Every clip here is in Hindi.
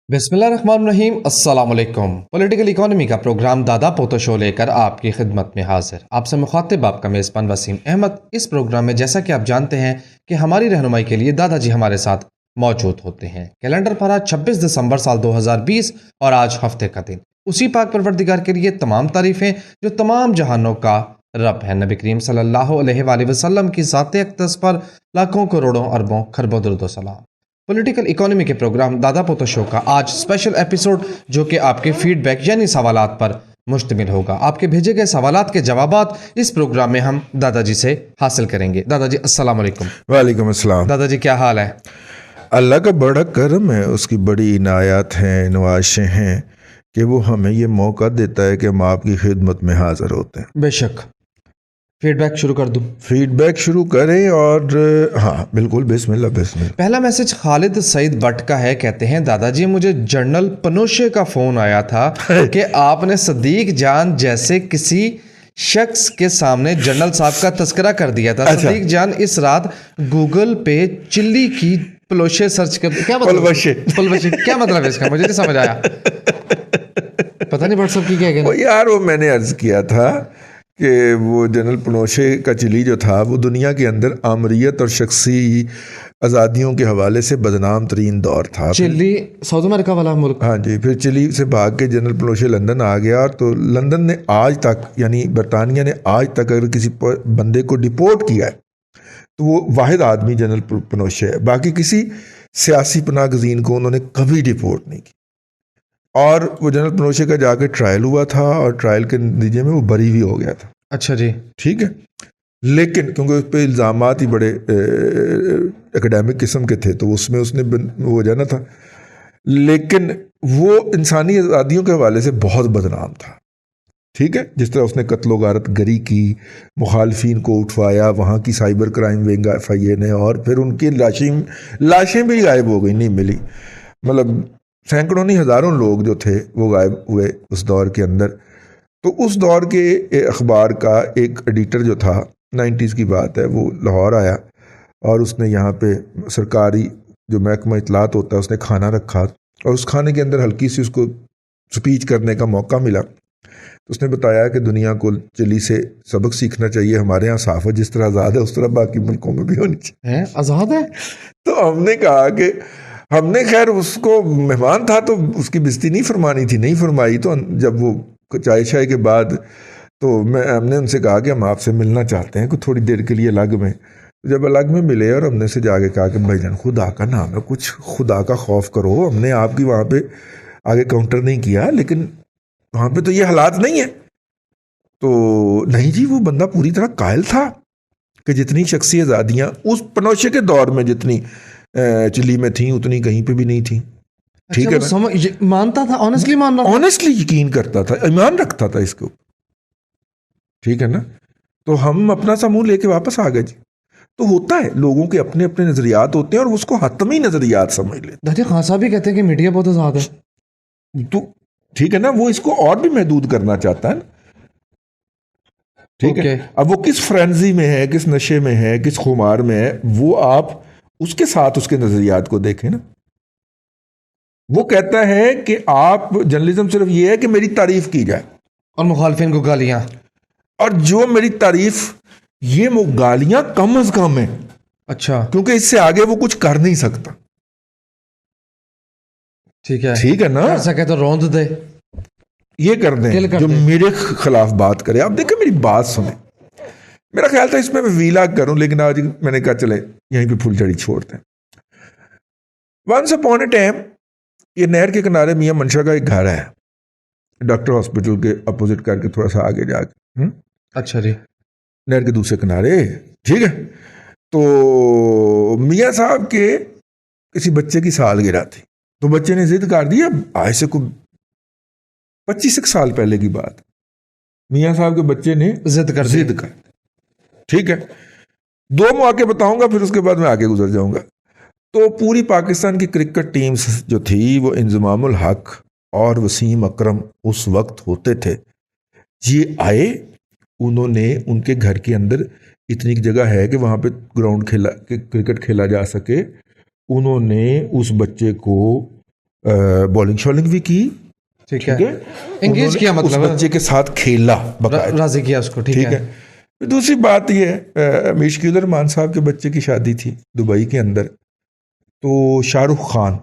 बिस्मिल्लाहिर्रहमानिर्रहीम अस्सलाम वालेकुम। पॉलिटिकल इकोनॉमी का प्रोग्राम दादा पोतो शो लेकर आपकी खिदमत में हाजिर। आपसे मुखातिब आपका मेज़बान वसीम अहमद। इस प्रोग्राम में जैसा कि आप जानते हैं कि हमारी रहनुमाई के लिए दादाजी हमारे साथ मौजूद होते हैं। कैलेंडर पर आज 26 दिसंबर साल 2020 और आज हफ्ते का दिन। उसी पाक परवरदिगार के लिए तमाम तारीफ़ें जो तमाम जहानों का रब है। नबी करीम सल्लल्लाहु अलैहि वसल्लम की ज़ात अक़दस पर लाखों करोड़ों अरबों खरबों दुरूद व सलाम। पॉलिटिकल इकोनॉमी के प्रोग्राम दादा पोतो शो का आज स्पेशल एपिसोड जो कि आपके फीडबैक यानी सवालात पर मुश्तमिल होगा। आपके भेजे गए सवालात के जवाबात इस प्रोग्राम में हम दादाजी से हासिल करेंगे। दादाजी अस्सलाम वालेकुम। वालेकुम अस्सलाम। दादाजी क्या हाल है? अल्लाह का बड़ा करम है, उसकी बड़ी इनायत हैं, नवाज़ें हैं कि वो हमें ये मौका देता है कि हम आपकी खिदमत में हाज़िर होते हैं। बेशक। फीडबैक शुरू कर दूं? फीडबैक शुरू करें और हाँ बिल्कुल, बिस्मिल्लाह बिस्मिल्लाह। पहला मैसेज खालिद सईद भट्ट का है। कहते हैं दादाजी मुझे जनरल पनोशे का फ़ोन आया था कि आपने सदीक जान जैसे किसी शख्स के सामने जनरल साहब का तस्करा कर दिया था। अच्छा। सदीक जान इस रात गूगल पे चिल्ली की पलोशे सर्च कर क्या मतलब? पलवशे क्या मतलब है इसका? मुझे नहीं समझ आया। पता नहीं व्हाट्सएप की क्या कहना। यार वो मैंने अर्ज़ किया था कि वो जनरल पनोशे का चिली जो था वो दुनिया के अंदर आमरीत और शख्सी आज़ादियों के हवाले से बदनाम तरीन दौर था। चिल्ली साउथ अमेरिका वाला मुल्क। हाँ जी, फिर चिली से भाग के जनरल पनोशे लंदन आ गया। तो लंदन ने आज तक यानी बरतानिया ने आज तक अगर किसी बंदे को डिपोर्ट किया है तो वो वाहिद आदमी जनरल पनोशे है। बाकी किसी सियासी पनाह गज़ीन को उन्होंने कभी डिपोर्ट नहीं की। और वो जनरल पनोशे का जाके ट्रायल हुआ था और ट्रायल के नतीजे में वो बरी भी हो गया था। अच्छा जी। ठीक है, लेकिन क्योंकि उस पर इल्ज़ामात ही बड़े एकेडमिक किस्म के थे तो उसमें उसने वो जाना था, लेकिन वो इंसानी आज़ादियों के हवाले से बहुत बदनाम था। ठीक है, जिस तरह उसने कत्लो गारत गरी की, मुखालफिन को उठवाया, वहाँ की साइबर क्राइम विंग FIA ने, और फिर उनकी लाशें भी गायब हो गई, नहीं मिली। मतलब सैकड़ों नहीं हज़ारों लोग जो थे वो गायब हुए उस दौर के अंदर। तो उस दौर के अखबार का एक एडिटर जो था, 90s की बात है, वो लाहौर आया और उसने यहाँ पे सरकारी जो महकमा इतलात होता है उसने खाना रखा और उस खाने के अंदर हल्की सी उसको स्पीच करने का मौका मिला। तो उसने बताया कि दुनिया को चिली से सबक सीखना चाहिए, हमारे यहाँ साफ़ है, जिस तरह आज़ाद है उस तरह बाकी मुल्कों में भी होनी चाहिए। आज़ाद है? तो हमने कहा कि हमने खैर उसको मेहमान था तो उसकी बेइज्जती नहीं फरमानी थी, नहीं फरमाई। तो जब वो चाय शाय के बाद तो हमने उनसे कहा कि हम आपसे मिलना चाहते हैं कुछ थोड़ी देर के लिए अलग में। जब अलग में मिले और हमने से जाके कहा कि भाईजान खुदा का नाम है, कुछ खुदा का खौफ करो, हमने आपकी वहाँ पे आगे काउंटर नहीं किया, लेकिन वहाँ पे तो ये हालात नहीं है। तो नहीं जी, वो बंदा पूरी तरह कायल था कि जितनी शख्सी आज़ादियाँ उस पनोशे के दौर में जितनी चिली में थी उतनी कहीं पे भी नहीं थी। ठीक है ना? मानता था, ऑनेस्टली मान रहा था, ऑनेस्टली यकीन करता था, ईमान रखता था इसको। ठीक है ना? तो हम अपना समूह लेके वापस आ गए जी। तो होता है, लोगों के अपने अपने नजरियात होते हैं और उसको हतमी नजरियात समझ लेते। दादी खान साहब भी कहते हैं कि मीडिया बहुत आज़ाद है। तो ठीक है ना, वो इसको और भी महदूद करना चाहता है ना। ठीक है, अब वो किस फ्रेंजी में है, किस नशे में है, किस खुमार में है, वो आप उसके साथ उसके नजरियात को देखें ना। वो कहता है कि आप जर्नलिज्म सिर्फ ये है कि मेरी तारीफ की जाए और मुखालफिन को गालियां, और जो मेरी तारीफ, ये वो गालियां कम अज कम है। अच्छा, क्योंकि इससे आगे वो कुछ कर नहीं सकता। ठीक है, ठीक है ना? कर सके तो रौंद दे, ये कर दें जो मेरे खिलाफ बात करे। आप देखें, मेरी बात सुने। मेरा ख्याल था इसमें मैं वीला करूं, लेकिन आज मैंने कहा चले यहीं पे फुलझड़ी छोड़ते हैं। वंस अपॉन ए टाइम, ये नहर के किनारे मियां मंशा का एक घर है, डॉक्टर हॉस्पिटल के अपोजिट करके थोड़ा सा आगे जाके। अच्छा जी। नहर के दूसरे किनारे। ठीक है, तो मियां साहब के किसी बच्चे की सालगिरह थी, तो बच्चे ने जिद कर दी। अब आज से को 25 साल पहले की बात, मियां साहब के बच्चे ने जिद कर। ठीक है, 2 मौके बताऊंगा, फिर उसके बाद मैं आगे गुजर जाऊंगा। तो पूरी पाकिस्तान की क्रिकेट टीम्स जो थी वो इंजमामुल हक और वसीम अकरम उस वक्त होते थे। ये आए, उन्होंने उनके घर के अंदर इतनी जगह है कि वहाँ पे ग्राउंड क्रिकेट खेला जा सके। उन्होंने उस बच्चे को बॉलिंग शॉलिंग भी की, ठीक है, ठीक है, एंगेज उन्होंने किया उस मतलब बच्चे के साथ खेला बकायदा, राजी किया उसको, ठीक ठीक है। है। फिर दूसरी बात ये है, मुश्किल रहमान साहब के बच्चे की शादी थी दुबई के अंदर, तो शाहरुख खान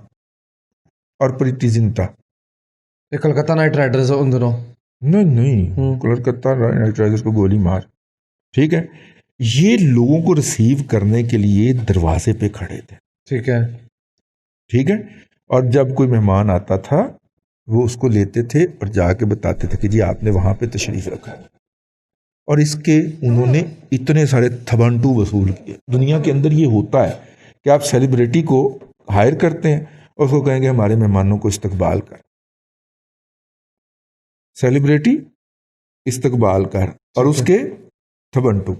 और प्रीति जिंटा, ये कोलकाता नाइट राइडर्स उन दोनों, नहीं कोलकाता नाइट राइडर्स को गोली मार, ठीक है, ये लोगों को रिसीव करने के लिए दरवाजे पे खड़े थे, ठीक है, ठीक है। और जब कोई मेहमान आता था वो उसको लेते थे और जाके बताते थे कि जी आपने वहां पे तशरीफ रखा, और इसके उन्होंने इतने सारे थबंटू वसूल किए। दुनिया के अंदर ये होता है कि आप सेलिब्रिटी को हायर करते हैं और उसको कहेंगे हमारे मेहमानों को इस्तकबाल कर, सेलिब्रिटी इस्तकबाल कर, और उसके थबंटू।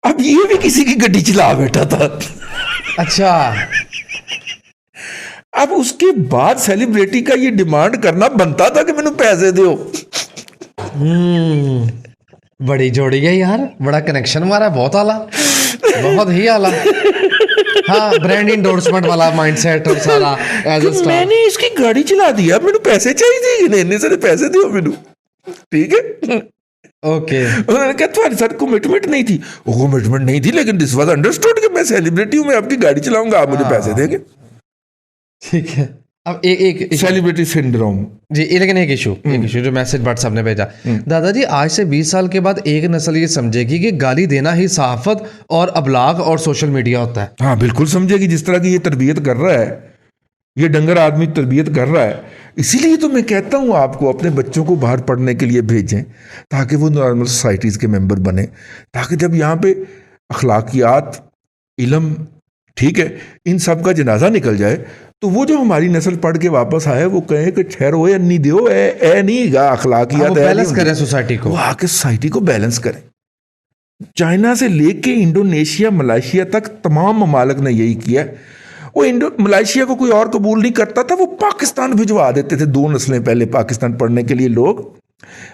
अब ये भी किसी की गड्डी चला बैठा था। अच्छा, अब उसके बाद सेलिब्रिटी का ये डिमांड करना बनता था कि मैंने पैसे दो। बड़ी जोड़ी है यार, बड़ा कनेक्शन हमारा, बहुत आला, बहुत ही आला। हाँ, ब्रांड इंडोर्समेंट वाला माइंडसेट और सारा एज अ स्टार। मैंने इसकी गाड़ी चला दी, अब मैंने पैसे चाहिए थे, इतने सारे पैसे दो मैंने, ठीक है। ओके, उन्होंने कहा तुम्हारे साथ कमिटमेंट नहीं थी, कमिटमेंट नहीं थी लेकिन दिस वाज अंडरस्टूड कि मैं सेलिब्रिटी हूं, मैं आपकी गाड़ी चलाऊंगा, आप मुझे पैसे देंगे, ठीक है। अब एक सेलिब्रिटी सिंड्रोम जी, लेकिन एक इशू जो मैसेज व्हाट्सएप ने भेजा, दादाजी आज से 20 साल के बाद एक नस्ल ये समझेगी कि गाली देना ही सहाफत और अबलाग और सोशल मीडिया होता है। हाँ बिल्कुल समझेगी, जिस तरह की ये तरबियत कर रहा है, ये डंगर आदमी तरबियत कर रहा है। इसीलिए तो मैं कहता हूँ आपको अपने बच्चों को बाहर पढ़ने के लिए भेजें ताकि वो नॉर्मल सोसाइटीज़ के मेंबर बने, ताकि जब यहाँ पे अखलाकियात, इल्म, ठीक है, इन सब का जनाजा निकल जाए तो वो जो हमारी नस्ल पढ़ के वापस आए वो कहे कि ठहरो या नहीं दो, ए नहीं गा अखलाकियात, बैलेंस करें सोसाइटी को, वो आके सोसाइटी को बैलेंस करें। चाइना से लेके इंडोनेशिया, मलेशिया तक तमाम ममालिक ने यही किया। वो मलेशिया को कोई और कबूल नहीं करता था, वो पाकिस्तान भिजवा देते थे 2 नस्लें पहले पाकिस्तान पढ़ने के लिए लोग।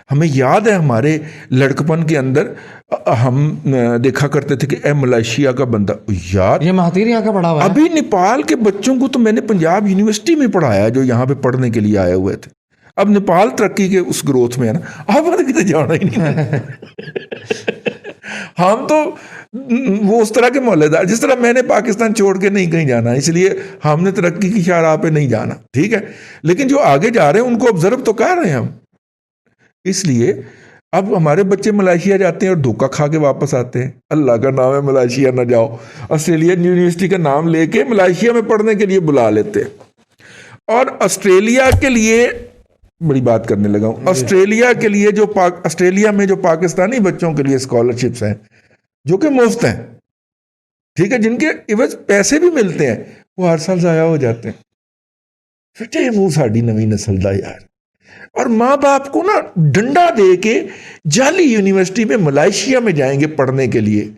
हमें याद है हमारे लड़कपन के अंदर हम देखा करते थे कि ए मलेशिया का बंदा, यार ये महातीर यहाँ का पढ़ा हुआ है। अभी नेपाल के बच्चों को तो मैंने पंजाब यूनिवर्सिटी में पढ़ाया जो यहाँ पे पढ़ने के लिए आए हुए थे। अब नेपाल तरक्की के उस ग्रोथ में है ना, अब कितने जाना ही नहीं। हम तो वो उस तरह के मोहल्लेदार, जिस तरह मैंने पाकिस्तान छोड़ के नहीं कहीं जाना, इसलिए हमने तरक्की की शाहराह पे नहीं जाना, ठीक है। लेकिन जो आगे जा रहे हैं उनको ऑब्जर्व तो कर रहे हैं हम। इसलिए अब हमारे बच्चे मलेशिया जाते हैं और धोखा खा के वापस आते हैं। अल्लाह का नाम है मलेशिया ना जाओ, ऑस्ट्रेलियन यूनिवर्सिटी का नाम लेके मलेशिया में पढ़ने के लिए बुला लेते हैं। और ऑस्ट्रेलिया के लिए बड़ी बात करने लगा हूं, ऑस्ट्रेलिया के लिए जो ऑस्ट्रेलिया में जो पाकिस्तानी बच्चों के लिए स्कॉलरशिप्स हैं जो कि मुफ्त हैं, ठीक है, जिनके इवज पैसे भी मिलते हैं, वो हर साल जाया हो जाते हैं। फिटे मुंह साड़ी नवी नस्ल दा यार। और माँ बाप को ना डंडा दे के जाली यूनिवर्सिटी में मलेशिया में जाएंगे पढ़ने के लिए,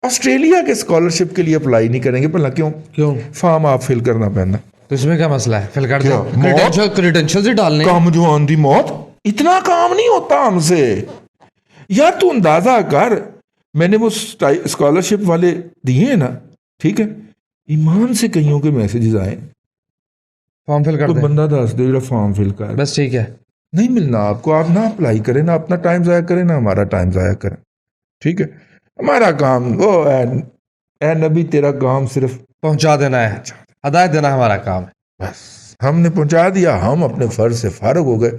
ऑस्ट्रेलिया के स्कॉलरशिप के लिए अप्लाई नहीं करेंगे। भला क्यों फॉर्म आप फिल करना पैना, तो इसमें क्या मसला है, फिल कर दो, क्या? क्रेडेंशियल्स ही डालने। काम जो आंधी मौत, इतना काम नहीं होता हमसे यार। तू अंदाजा कर, मैंने वो स्कॉलरशिप वाले दिए हैं ना, ठीक है, ईमान से कईयों के मैसेजेस आए, फॉर्म फिल कर तो दे, बंदा दस दे जरा फॉर्म फिल कर, बस ठीक है, नहीं मिलना आपको, आप ना अप्लाई करें, ना अपना टाइम ज़ाया करें, ना हमारा टाइम ज़ाया करें, ठीक है। हमारा काम वो है नबी, तेरा काम सिर्फ पहुंचा देना है, हदायत देना हमारा काम है, बस हमने पहुंचा दिया, हम अपने फर्ज से फारग हो गए,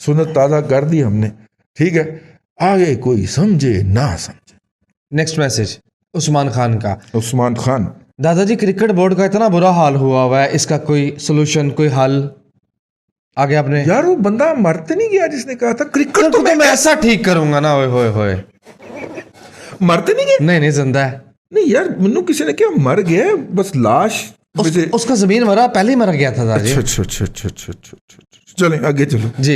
सुन्नत ताज़ा कर दी हमने, ठीक है। आगे कोई समझे ना समझे। नेक्स्ट मैसेज उस्मान खान का। उस्मान खान, दादाजी क्रिकेट बोर्ड का इतना बुरा हाल हुआ है, इसका कोई सोल्यूशन, कोई हल आगे आपने? यार वो बंदा मरते नहीं गया जिसने कहा था क्रिकेट तो मैं ऐसा ठीक करूंगा ना, ओए होए होए, मरते नहीं गया, नहीं जिंदा है। नहीं यार, मन्नू किसी ने क्या मर गया, बस लाश उसका जमीन मरा, पहले ही मर गया था दादाजी। अच्छा, चलें आगे चलो जी।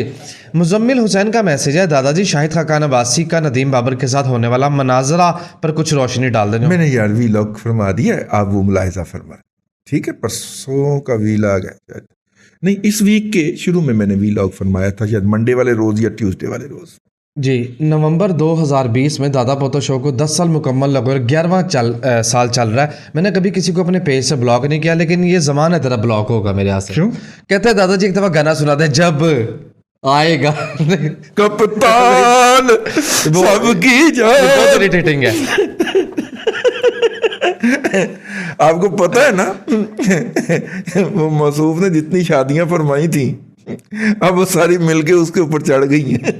मुजम्मिल हुसैन का मैसेज है, दादाजी शाहिद खाकान अब्बासी का नदीम बाबर के साथ होने वाला मनाजरा पर कुछ रोशनी डाल देना। मैंने यार वीलॉग फरमा दिया है, आप वो मुलाहिजा फरमा, ठीक है। परसों का वीलॉग है, नहीं इस वीक के शुरू में मैंने वीलॉग फरमाया था, शायद मंडे वाले रोज या ट्यूसडे वाले रोज, जी, नवंबर 2020 में दादा पोतो शो को 10 साल मुकम्मल लगभग 11वां साल चल रहा है। मैंने कभी किसी को अपने पेज से ब्लॉक नहीं किया, लेकिन ये ज़माना तेरा ब्लॉक होगा मेरे यहाँ से। क्यों? कहते हैं दादाजी एक दफ़ा गाना सुना दे, जब आएगा कप्तान सबकी जान। बहुत इरिटेटिंग है। आपको पता है ना वो मसूफ ने जितनी शादियां फरमाई थी अब वो सारी मिलके उसके ऊपर चढ़ गई हैं।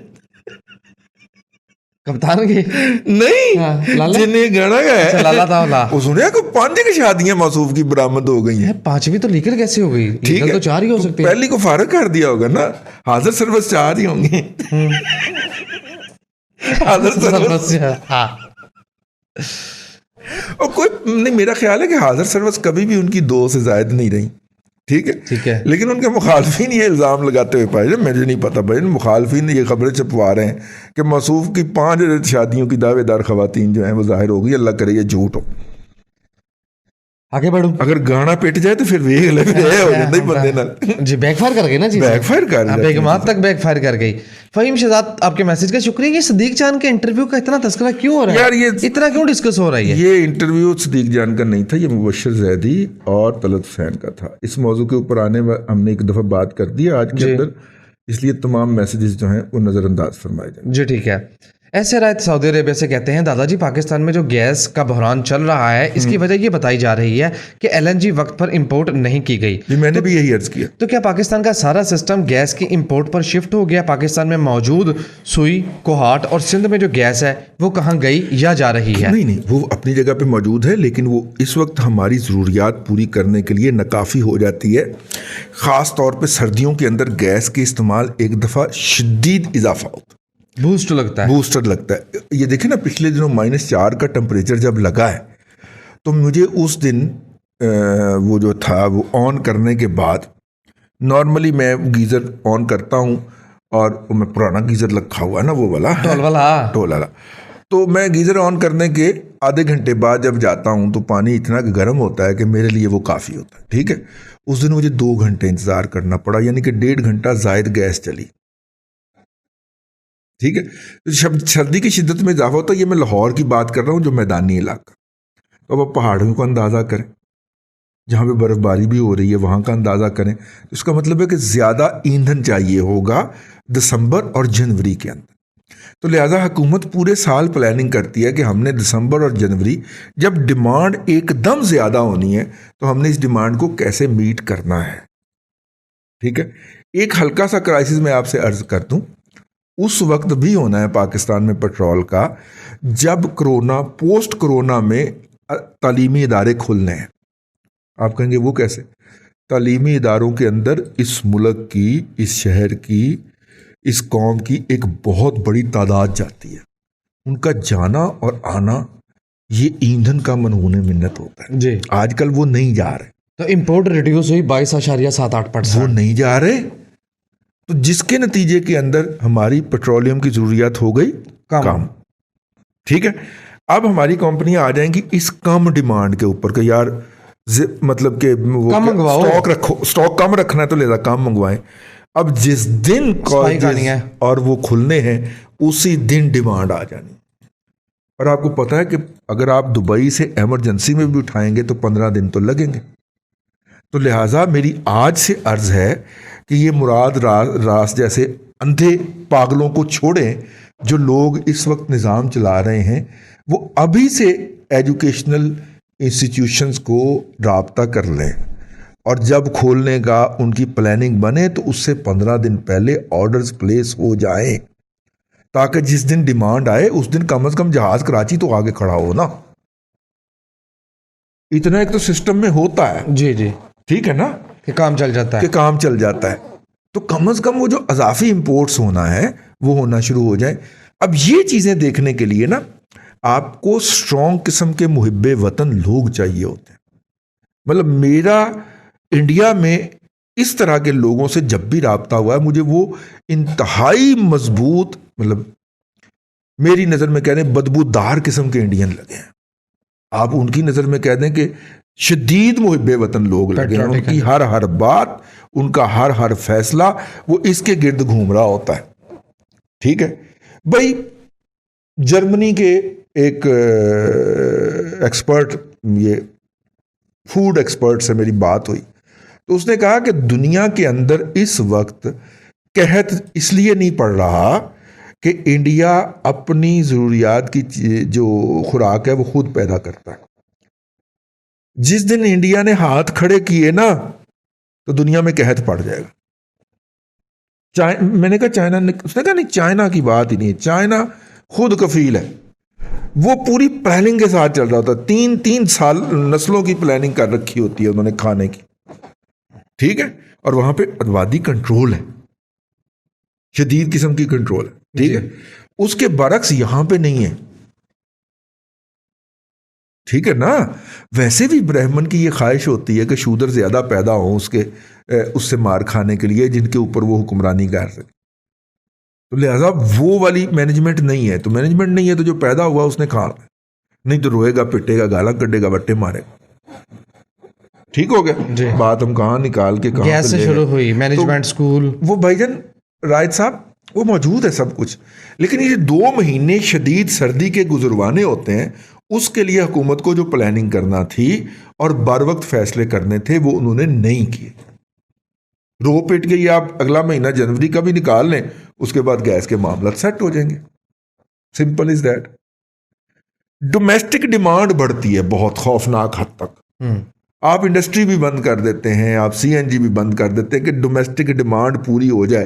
कप्तान की नहीं, हाँ, लाला? जिन्हें गाना गाया अच्छा, लाला था वाला। वो सुने को 5 की शादियां मसूफ की बरामद हो गई हैं। 5वीं तो लीगल कैसे हो गई? ठीक लीगल है, तो 4 ही हो सकती है। पहली को फारग कर दिया होगा ना, हाजिर सर्विस 4 ही होंगे। हाजिर सर्विस हाँ। और कोई नहीं, मेरा ख्याल है कि हाजिर सर्विस कभी भी उनकी 2 से ज्यादा नहीं रही। ठीक ठीक है। लेकिन उनके मुखालफिन ये इल्ज़ाम लगाते हुए पाए, मुझे नहीं पता भाई, मुखालफिन ये खबरें छपवा रहे हैं कि मसूफ की 5 शादियों की दावेदार खवातीन जो हैं वो जाहिर हो गई। अल्लाह करे ये झूठ हो। आगे बढ़ूं? अगर गाना पिट जाए तो फिर वेख ले, फिर ये हो जाता ही बंदे नाल। जी, बैकफायर कर गई ना जी। बैकफायर कर जाती है। बेगमात तक बैकफायर कर गई। फहीम शहजाद, आपके मैसेज का शुक्रिया। ये सदीक जान के इंटरव्यू का इतना तस्करा क्यों हो रहा है यार? ये इतना क्यों डिस्कस हो रहा है? ये इंटरव्यू सदीक जान का नहीं था, ये मुबशर जैदी और तलत हुसैन का था। इस मौजू के ऊपर हमने एक दफ़ा बात कर दी आज के अंदर, इसलिए तमाम मैसेजेस जो हैं वो नज़रअंदाज फरमाए जाए। जी ठीक है। ऐसे रायत सऊदी अरेबिया से कहते हैं, दादाजी पाकिस्तान में जो गैस का बहरान चल रहा है इसकी वजह ये बताई जा रही है कि LNG वक्त पर इंपोर्ट नहीं की गई। जी, मैंने भी यही अर्ज किया। तो क्या पाकिस्तान का सारा सिस्टम गैस की इंपोर्ट पर शिफ्ट हो गया? पाकिस्तान में मौजूद सुई, कोहाट और सिंध में जो गैस है वो कहाँ गई या जा रही है? नहीं, वो अपनी जगह पे मौजूद है, लेकिन वो इस वक्त हमारी ज़रूरियात पूरी करने के लिए नाकाफ़ी हो जाती है। ख़ास तौर पे सर्दियों के अंदर गैस के इस्तेमाल एक दफ़ा शदीद इजाफा होता है, बूस्ट लगता है। बूस्टर लगता है। ये देखें ना, पिछले दिनों -4 का टेम्परेचर जब लगा है तो मुझे उस दिन वो जो था वो ऑन करने के बाद, नॉर्मली मैं गीज़र ऑन करता हूँ और मैं पुराना गीज़र रखा हुआ है ना, वो वाला टोल वाला। तो मैं गीज़र ऑन करने के आधे घंटे बाद जब जाता हूँ तो पानी इतना गर्म होता है कि मेरे लिए वो काफ़ी होता है। ठीक है, उस दिन मुझे 2 घंटे इंतज़ार करना पड़ा, यानी कि 1.5 घंटा ज़ायद गैस चली। ठीक है, तो सर्दी की शिद्दत में इजाफा होता है। ये मैं लाहौर की बात कर रहा हूँ जो मैदानी इलाका। तो अब आप पहाड़ों को अंदाज़ा करें, जहाँ पे बर्फ़बारी भी हो रही है वहाँ का अंदाज़ा करें। तो इसका मतलब है कि ज़्यादा ईंधन चाहिए होगा दिसंबर और जनवरी के अंदर। तो लिहाजा हुकूमत पूरे साल प्लानिंग करती है कि हमने दिसंबर और जनवरी, जब डिमांड एकदम ज़्यादा होनी है, तो हमने इस डिमांड को कैसे मीट करना है। ठीक है, एक हल्का सा क्राइसिस मैं आपसे अर्ज कर दूँ, उस वक्त भी होना है पाकिस्तान में पेट्रोल का जब कोरोना, पोस्ट कोरोना में तालीमी इदारे खुलने हैं। आप कहेंगे वो कैसे? तालीमी इदारों के अंदर इस मुल्क की, इस शहर की, इस कौम की एक बहुत बड़ी तादाद जाती है। उनका जाना और आना ये ईंधन का मनहूने मिन्नत होता है जी। आजकल वो नहीं जा रहे। तो इंपोर्ट रिड्यूस हुई 22.78%। वो नहीं जा रहे, तो जिसके नतीजे के अंदर हमारी पेट्रोलियम की ज़रूरियात हो गई कम। ठीक है, अब हमारी कंपनियां आ जाएंगी इस कम डिमांड के ऊपर कि यार मतलब कि वो स्टॉक रखो, स्टॉक कम रखना है तो लिहाजा कम मंगवाएं। अब जिस दिन कॉलेज और वो खुलने हैं उसी दिन डिमांड आ जानी। और आपको पता है कि अगर आप दुबई से एमरजेंसी में भी उठाएंगे तो 15 दिन तो लगेंगे। तो लिहाजा मेरी आज से अर्ज है कि ये मुराद रास जैसे अंधे पागलों को छोड़ें जो लोग इस वक्त निज़ाम चला रहे हैं। वो अभी से एजुकेशनल इंस्टीट्यूशंस को राब्ता कर लें और जब खोलने का उनकी प्लानिंग बने तो उससे 15 दिन पहले ऑर्डर्स प्लेस हो जाएं, ताकि जिस दिन डिमांड आए उस दिन कम से कम जहाज कराची तो आगे खड़ा हो ना। इतना एक तो सिस्टम में होता है। जी जी, ठीक है ना, कि काम चल जाता है। तो कम से कम वो जो अजाफी इंपोर्ट्स होना है वो होना शुरू हो जाए। अब ये चीज़ें देखने के लिए ना आपको स्ट्रॉन्ग किस्म के मुहिब्बे वतन लोग चाहिए होते हैं। मतलब मेरा इंडिया में इस तरह के लोगों से जब भी राब्ता हुआ है, मुझे वो इंतहाई मजबूत, मतलब मेरी नज़र में कह दें बदबूदार किस्म के इंडियन लगे हैं। आप उनकी नज़र में कह दें कि शदीद मुहिब्बे वतन लोग लगे हैं। उनकी हर बात, उनका हर फैसला वो इसके गिर्द घूम रहा होता है। ठीक है, भाई जर्मनी के एक एक्सपर्ट, ये फूड एक्सपर्ट से मेरी बात हुई, तो उसने कहा कि दुनिया के अंदर इस वक्त कहत इसलिए नहीं पड़ रहा कि इंडिया अपनी ज़रूरियात की जो खुराक है वो खुद पैदा करता है। जिस दिन इंडिया ने हाथ खड़े किए ना तो दुनिया में कहत पड़ जाएगा। मैंने कहा चाइना ने, उसने कहा नहीं चाइना की बात ही नहीं है, चाइना खुद कफील है, वो पूरी प्लानिंग के साथ चल रहा था, 3 साल नस्लों की प्लानिंग कर रखी होती है उन्होंने खाने की, ठीक है, और वहां पे आबादी कंट्रोल है, शदीद किस्म की कंट्रोल है, ठीक है। उसके बरक्स यहां पे नहीं है, ठीक है ना। वैसे भी ब्राह्मण की ये ख्वाहिश होती है कि शूद्र ज्यादा पैदा हो उससे मार खाने के लिए जिनके ऊपर वो हुक्मरानी कर सके, तो लिहाजा वो वाली मैनेजमेंट नहीं है। तो मैनेजमेंट नहीं है तो जो पैदा हुआ उसने खाना, नहीं तो रोएगा, पिटेगा, गाला कटेगा, बट्टे मारेगा। ठीक हो गया बात। हम कहाँ निकाल के कहाँ से शुरू हुई मैनेजमेंट तो स्कूल, वो भाईजान रायत साहब वो मौजूद है सब कुछ, लेकिन ये 2 महीने शदीद सर्दी के गुजरवाने होते हैं, उसके लिए हुकूमत को जो प्लानिंग करना थी और बर वक्त फैसले करने थे वो उन्होंने नहीं किए। रो पिट के ये आप अगला महीना जनवरी का भी निकाल लें, उसके बाद गैस के मामला सेट हो जाएंगे, simple is that. Domestic demand बढ़ती है बहुत खौफनाक हद तक। आप इंडस्ट्री भी बंद कर देते हैं, आप सीएनजी भी बंद कर देते हैं कि डोमेस्टिक डिमांड पूरी हो जाए,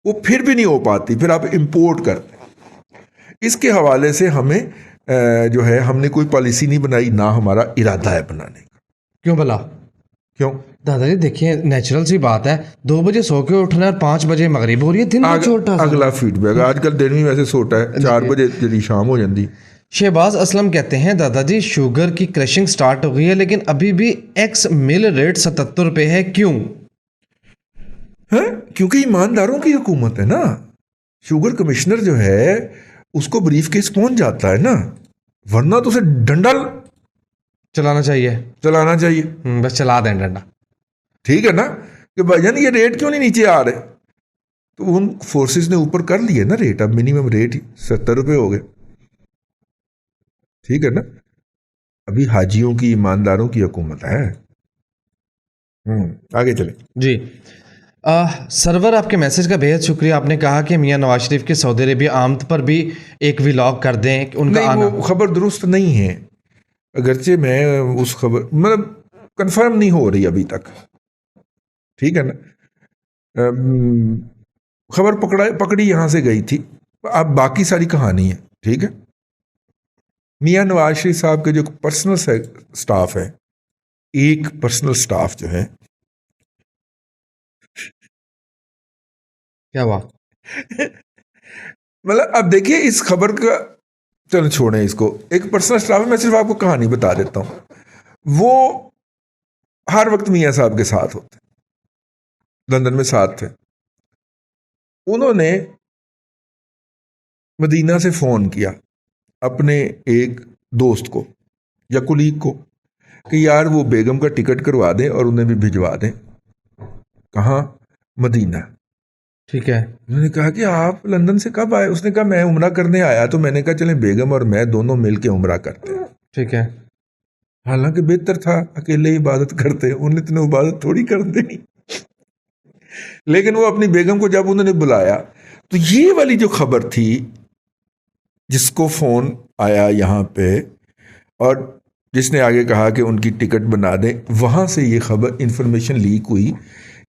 वो फिर भी नहीं हो पाती, फिर आप इंपोर्ट करते हैं। इसके हवाले से हमें जो है हमने कोई पॉलिसी नहीं बनाई, ना हमारा इरादा है बनाने का। क्यों भला? क्यों दादाजी देखिए, नेचुरल सी बात है, 2 बजे सो के उठना है, 5 बजे मगरिब हो रही है, दिन छोटा। अगला फीडबैक, आजकल दिन भी वैसे सोटा है, 4 बजे जल्दी शाम हो जाती। शहबाज असलम कहते हैं दादाजी शुगर की क्रशिंग स्टार्ट हो गई है लेकिन अभी भी एक्स मिल रेट 77 रुपए है, क्यों है? क्योंकि ईमानदारों की हुकूमत है ना। शुगर कमिश्नर जो है उसको ब्रीफ केस पहुंच जाता है ना, वरना तो उसे डंडा चलाना चाहिए। बस चला दें डंडा, ठीक है ना, कि भाईजान ये रेट क्यों नहीं नीचे आ रहे। तो उन फोर्सेस ने ऊपर कर लिए ना रेट, अब मिनिमम रेट ही 70 रुपए हो गए, ठीक है ना। अभी हाजियों की, ईमानदारों की हुकूमत है। आगे चले जी। सरवर आपके मैसेज का बेहद शुक्रिया। आपने कहा कि मियां नवाज शरीफ के सऊदी अरेबिया आमद पर भी एक व्लॉग कर दें कि उनका आना। वो खबर दुरुस्त नहीं है, अगरचे मैं उस खबर मतलब कंफर्म नहीं हो रही अभी तक, ठीक है ना। खबर पकड़ी यहां से गई थी, अब बाकी सारी कहानी है, ठीक है। मियां नवाज शरीफ साहब के जो पर्सनल स्टाफ है, एक पर्सनल स्टाफ जो है, क्या हुआ? मतलब अब देखिए इस खबर का, चलो छोड़ें इसको, एक पर्सनल स्टाफ है, मैं सिर्फ आपको कहानी बता देता हूं। वो हर वक्त मियां साहब के साथ होते, लंदन में साथ थे। उन्होंने मदीना से फोन किया अपने एक दोस्त को या कुलीग को कि यार वो बेगम का टिकट करवा दें और उन्हें भी भिजवा दें। कहाँ? मदीना, ठीक है। उन्होंने कहा कि आप लंदन से कब आए? उसने कहा मैं उम्रा करने आया। तो मैंने कहा चलें बेगम और मैं दोनों मिलके उम्रा करते हैं, ठीक है। हालांकि बेहतर था अकेले ही इबादत करते, उन्हें इतने इबादत थोड़ी कर देनी। लेकिन वो अपनी बेगम को जब उन्होंने बुलाया, तो ये वाली जो खबर थी जिसको फोन आया यहाँ पे और जिसने आगे कहा कि उनकी टिकट बना दें, वहां से ये खबर इंफॉर्मेशन लीक हुई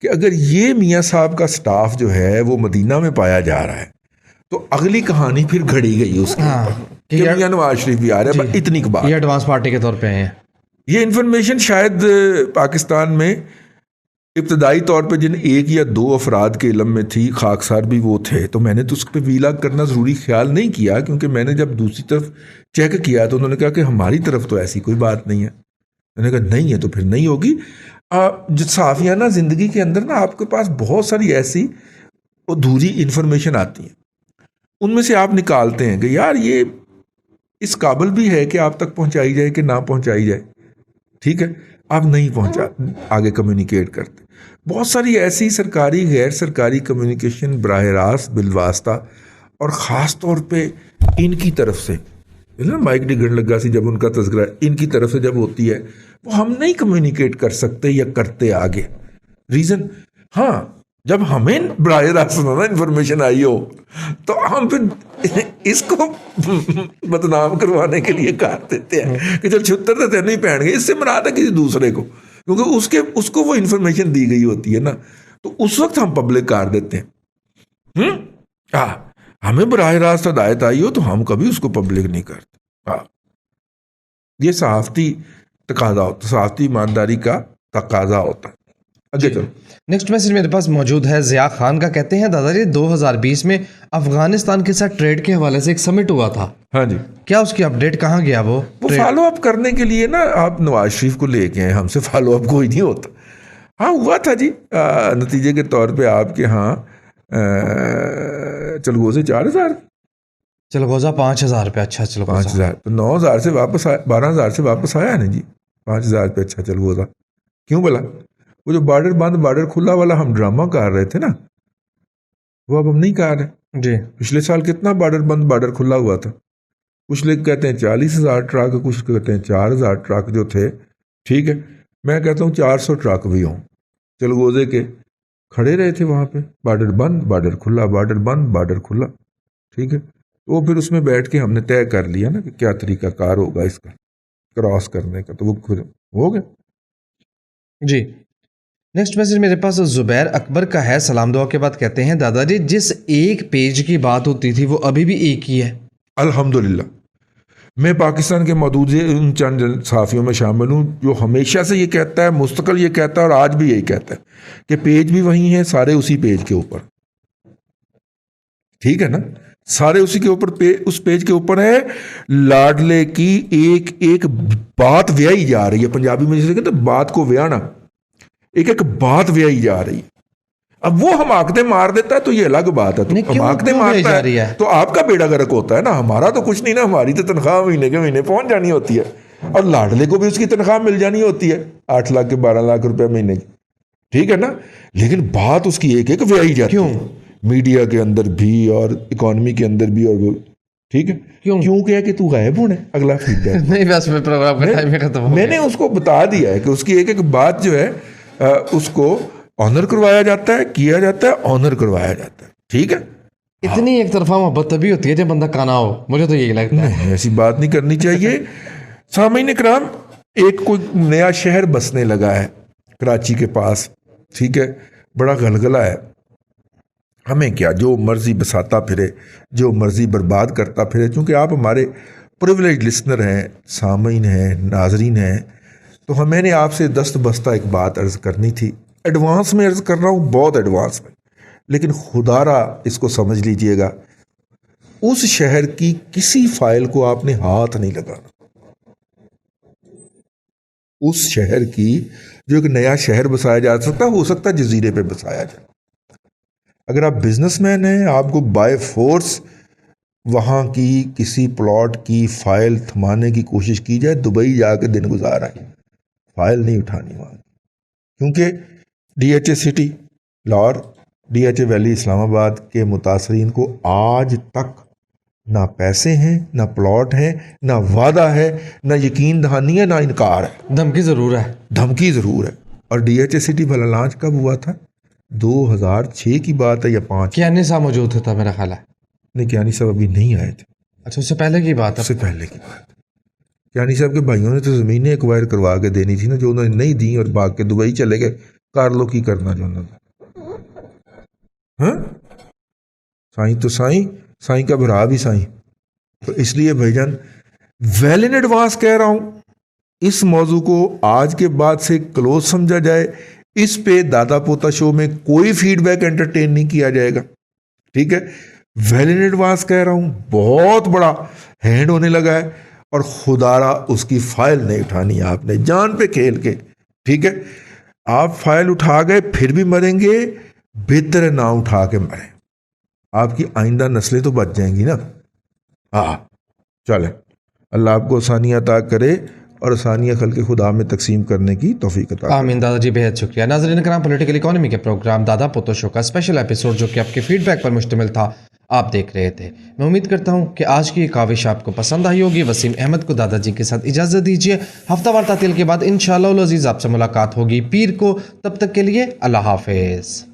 कि अगर ये मियां साहब का स्टाफ जो है वो मदीना में पाया जा रहा है, तो अगली कहानी फिर घड़ी गई उसके कि मियां नवाज शरीफ भी आ रहे हैं। इतनी बात, ये एडवांस पार्टी के तौर पे हैं। ये इंफॉर्मेशन शायद पाकिस्तान में इब्तदाई तौर पे जिन 1 या 2 अफराद के इलम में थी, खाकसार भी वो थे, तो मैंने तो उस पर वीलाग करना ज़रूरी ख्याल नहीं किया, क्योंकि मैंने जब दूसरी तरफ चेक किया तो उन्होंने कहा कि हमारी तरफ तो ऐसी कोई बात नहीं है। मैंने कहा नहीं है तो फिर नहीं होगी। जो साफियाना ज़िंदगी के अंदर ना आपके पास बहुत सारी ऐसी अधूरी इंफॉर्मेशन आती है, उनमें से आप निकालते हैं कि यार ये इस काबिल भी है कि आप तक पहुंचाई जाए कि ना पहुंचाई जाए, ठीक है। आप नहीं पहुंचा आगे कम्युनिकेट करते। बहुत सारी ऐसी सरकारी गैर सरकारी कम्युनिकेशन बराह रास्त बिलवास्ता और ख़ास तौर पे इनकी तरफ से ना माइक डिगन लगा सी जब उनका तज़किरा इनकी तरफ से जब होती है वो हम नहीं कम्युनिकेट कर सकते या करते आगे। रीज़न, हाँ, जब हमें बराह रास्त ना इन्फॉर्मेशन आई हो तो हम फिर इसको बदनाम करवाने के लिए कर देते हैं कि चल छुत्तर तो तेन ही पहन गए, इससे मराद है किसी दूसरे को, क्योंकि उसको वो इन्फॉर्मेशन दी गई होती है ना, तो उस वक्त हम पब्लिक कर देते हैं। हमें बराह रास्त हदायत आई हो तो हम कभी उसको पब्लिक नहीं करते। हाँ, ये सहाफ़ती तकाजा होता, सहाफ़ती ईमानदारी का तकाजा होता है। आगे चलो। नेक्स्ट मैसेज मेरे पास मौजूद है ज़िया खान का। कहते हैं दादाजी 2020 में अफगानिस्तान के साथ ट्रेड के हवाले से एक समिट हुआ था, हाँ जी, क्या उसकी अपडेट कहाँ गया? वो फॉलो अप करने के लिए ना आप नवाज शरीफ को लेके आए, हमसे फॉलो अप कोई नहीं होता। हाँ हुआ था जी, नतीजे के तौर पे आपके यहाँ चलगोज़े 4,000, चलगोज़ा 5,000 रुपये। अच्छा, चलगोज़ा 5,000 तो 9,000 से वापस आया, 12,000 से वापस आया ना जी, 5,000 पे अच्छा चलगोज़ा। क्यों बोला? वो जो बॉर्डर बंद बॉर्डर खुला वाला हम ड्रामा कर रहे थे ना, वो अब हम नहीं कर रहे जी। पिछले साल कितना बॉर्डर बंद बॉर्डर खुला हुआ था, कुछ लोग कहते हैं 40,000 ट्रक, कुछ कहते हैं 4,000 ट्रक जो थे, ठीक है, मैं कहता हूँ 400 ट्रक भी हों चलगोज़े के खड़े रहे थे वहाँ पे, बॉर्डर बंद बॉर्डर खुला, बॉर्डर बंद बॉर्डर खुला, ठीक है। तो फिर उसमें बैठ के हमने तय कर लिया ना कि क्या तरीका कार होगा इसका क्रॉस करने का, तो वो फिर हो गया जी। नेक्स्ट मैसेज मेरे पास जुबैर अकबर का है। सलाम दुआ के बाद कहते हैं दादाजी जिस एक पेज की बात होती थी वो अभी भी एक ही है? अल्हम्दुलिल्लाह, मैं पाकिस्तान के मौजूद उन चंद सहाफ़ियों में शामिल हूँ जो हमेशा से ये कहता है, मुस्तकिल ये कहता है और आज भी यही कहता है कि पेज भी वही हैं, सारे उसी पेज के ऊपर, ठीक है ना, सारे उसी के ऊपर उस पेज के ऊपर है। लाडले की एक एक बात व्याई जा रही है, पंजाबी में जैसे कहते हैं बात को व्याना, एक एक बात व्याई जा रही है। अब वो हमाकते मार देता है तो ये अलग बात है, तो हमाकते मारता है तो आपका बेड़ा गर्क होता है ना, हमारा तो कुछ नहीं ना, हमारी तो तनख्वाह महीने के महीने पहुंच जानी होती है और लाडले को भी उसकी तनख्वाह मिल जानी होती है 8 लाख के 12 लाख रुपए महीने की, ठीक है ना, लेकिन बात उसकी एक एक व्याई जाती है मीडिया के अंदर भी और इकोनॉमी के अंदर भी, और वो ठीक है क्यों क्या कि तू गायब होने अगला फीडबैक नहीं, बस मैं प्रोग्राम का टाइम खत्म हो गया। मैंने उसको बता दिया है कि उसकी एक एक बात जो है उसको ऑनर करवाया जाता है, किया जाता है, ऑनर करवाया जाता है, ठीक है। इतनी एक तरफा मोहब्बत तभी होती है जब बंदा काना हो, मुझे तो यही लगता है। नहीं, ऐसी बात नहीं करनी चाहिए। सामीन इकराम, एक कोई नया शहर बसने लगा है कराची के पास, ठीक है, बड़ा गलगला है, हमें क्या, जो मर्जी बसाता फिरे, जो मर्जी बर्बाद करता फिरे, क्योंकि आप हमारे प्रिविलेज लिसनर हैं, सामीन हैं, नाजरीन हैं, तो मैंने आपसे दस्त बस्ता एक बात अर्ज़ करनी थी, एडवांस में अर्ज़ कर रहा हूँ, बहुत एडवांस में, लेकिन खुदारा इसको समझ लीजिएगा, उस शहर की किसी फाइल को आपने हाथ नहीं लगाना। उस शहर की जो एक नया शहर बसाया जा सकता, हो सकता है जजीरे पे बसाया जाए। अगर आप बिजनेसमैन हैं, आपको बाय फोर्स वहाँ की किसी प्लॉट की फाइल थमाने की कोशिश की जाए, दुबई जाके दिन गुजारा है, फाइल नहीं उठानी वहाँ, क्योंकि DHA city Lahore, DHA valley Islamabad के मुतासरीन को आज तक ना पैसे हैं, ना प्लॉट हैं, ना वादा है, ना यकीन दहानी है, ना इनकार है, धमकी ज़रूर है, धमकी ज़रूर है। और DHA सिटी भला लॉन्च कब हुआ था? 2006 की बात है या 5? कियानी साहब मौजूद था मेरा ख्याल है। नहीं, कियानी साहब अभी नहीं आए थे। अच्छा, उससे पहले की बात है? उससे पहले की बात। कियानी साहब के भाइयों ने तो ज़मीनें एक्वायर करवा के देनी थी ना, जो उन्होंने नहीं दी और भाग के दुबई चले गए, कर लो की करना जो उन्होंने। हाँ, साईं तो साईं का भरा भी साईं। तो इसलिए भाईजान वेल इन एडवांस कह रहा हूँ, इस मौजू को आज के बाद से क्लोज समझा जाए, इस पे दादा पोता शो में कोई फीडबैक एंटरटेन नहीं किया जाएगा, ठीक है। वेल इन एडवांस कह रहा हूँ, बहुत बड़ा हैंड होने लगा है और खुदारा उसकी फाइल नहीं उठानी आपने, जान पे खेल के, ठीक है। आप फाइल उठा गए फिर भी मरेंगे, बेहतर है ना उठा के मरें, आपकी आइंदा नस्लें तो बच जाएंगी ना। हाँ चलें, अल्लाह आपको आसानियाँ अता करे और आसानियाँ खल्क़े खुदा में तकसीम करने की तौफीक अता करे। आमीन दादाजी, बेहद शुक्रिया। नाज़रीन करम, पॉलिटिकल इकोनॉमी के प्रोग्राम दादा पोतो शो का स्पेशल एपिसोड जो कि आपके फीडबैक पर मुश्तमिल था, आप देख रहे थे। मैं उम्मीद करता हूँ कि आज की ये काविश आपको पसंद आई होगी। वसीम अहमद को दादाजी के साथ इजाज़त दीजिए। हफ्तावार तातील के बाद इंशाअल्लाह अज़ीज़ आपसे मुलाकात होगी पीर को। तब तक के लिए अल्लाह हाफिज़।